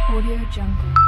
Audio Jungle.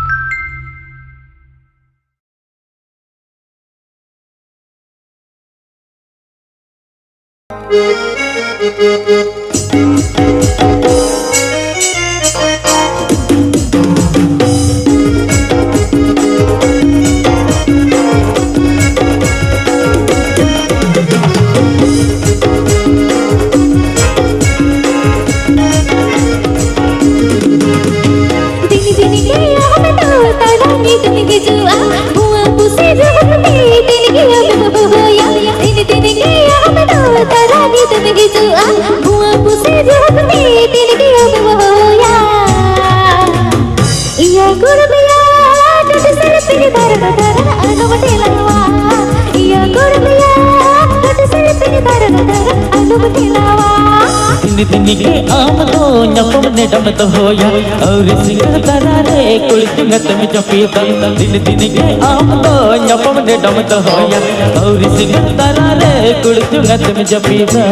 दिनिके आमदो ञपम ने डमत होया और सिंगर दरारे कुलतिंगत में जपीता दिनिके आमदो ञपम ने डमत होया और सिंगर दरारे कुलतिंगत में जपीता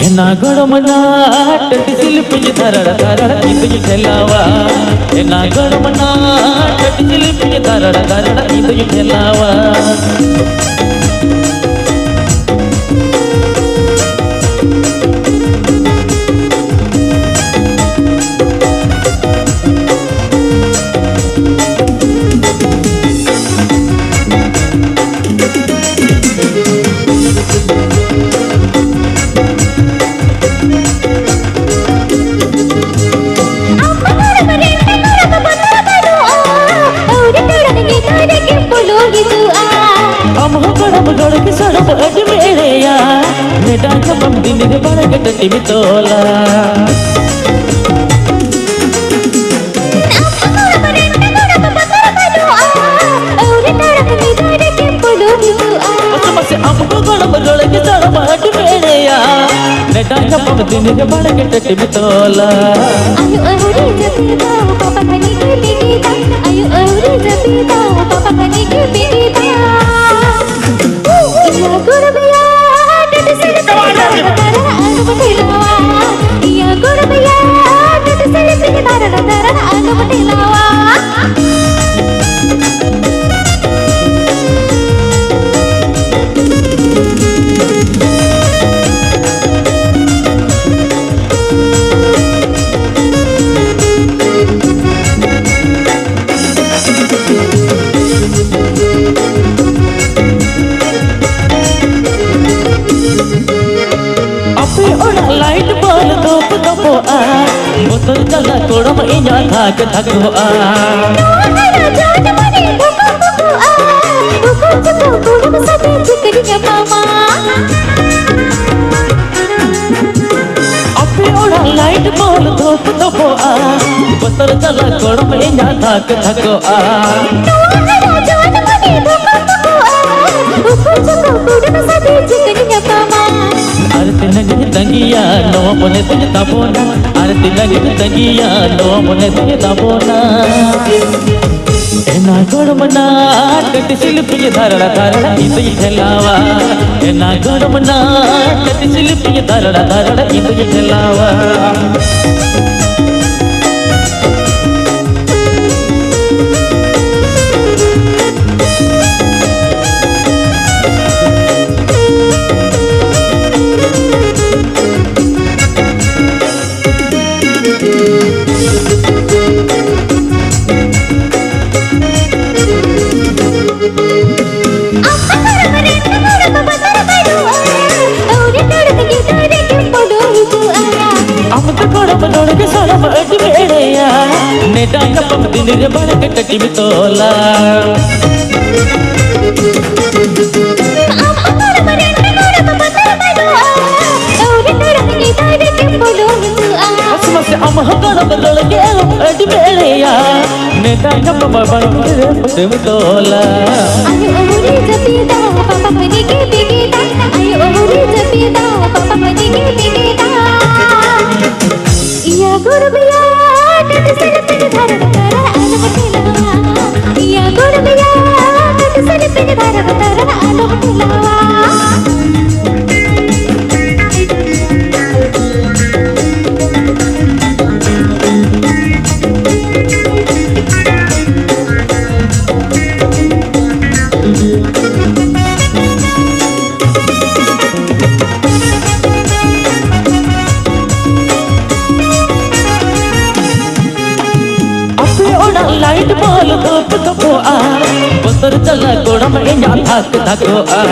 एना गड़मना टट शिल्पी धरड़ धरड़ इंद ठेलावा एना गड़मना टट शिल्पी धरड़ धरड़ इंद ठेलावा दिन बड़ गट्टी में तोला दिन बड़ गट्टी में तोला बोतल चला कोड़म इन्या थाक थक हो आ अपने ओढ़ा लाइट बोल धोप धोपो आ बोतल चला कोड़म इन्या थाक थक हो आ आरती लगी तंगिया नो मोने तुझे तापोना आरती लगी तंगिया नो मोने तुझे तापोना एना गड़मना टट शिल्पी धरड़ा धरड़ा इंद ठेलावा एना गड़मना टट शिल्पी धरड़ा धरड़ा इंद ठेलावा दिन बड़ गट्टी में तोला तोला orang lain bol dup dupoa Botor jala goram enya thak thakoa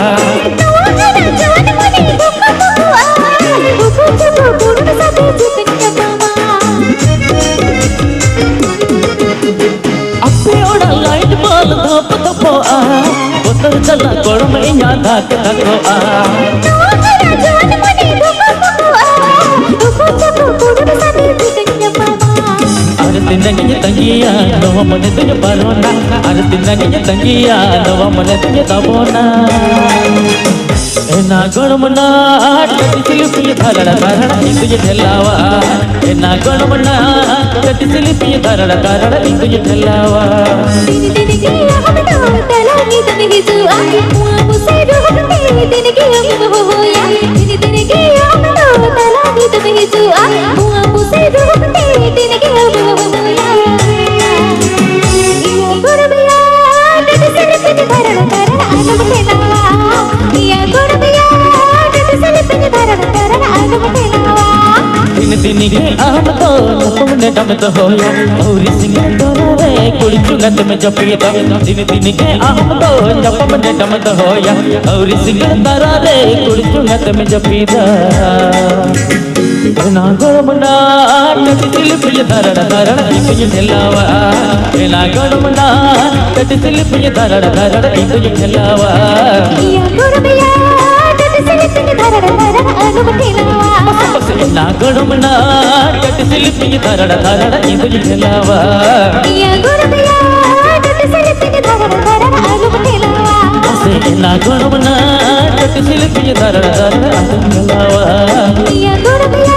Ape orang lain bol dup dupoa Botor jala goram enya thak thakoa Tinangnya tanggia, nawa mana tunya parona. Ada tinangnya tanggia, nawa mana tunya tabona. Ena gormana, tadi silpi tharara tharara itu je thelawa. Ena gormana, tadi silpi tharara tharara itu je thelawa. Tini tini kiya hum to talani tani hijua, mua musai rohte tini kiya hum hoya. Tini tini kiya hum to talani tani hijua, mua musai rohte tini kiya hum hoya. Tin ke aam to napne dam to hoya auri singandara re kudi chungat me japita tin ke aam to napne dam to hoya auri singandara re kudi chungat me japita na gormana tati silpi tarara tarara itu je thelawa na gormana tati silpi tarara tarara itu je thelawa ya gormaya tati silpi tarara tarara anu thelawa na gormana tati silpi tarara tarara itu je thelawa ya gormaya tati silpi tarara tarara anu thelawa na gormana tati silpi tarara tarara anu thelawa ya gormaya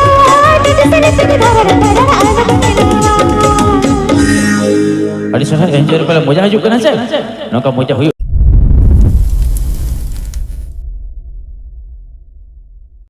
Adi sangat enjoy kalau moja hidup kan aja, nak moja hidup.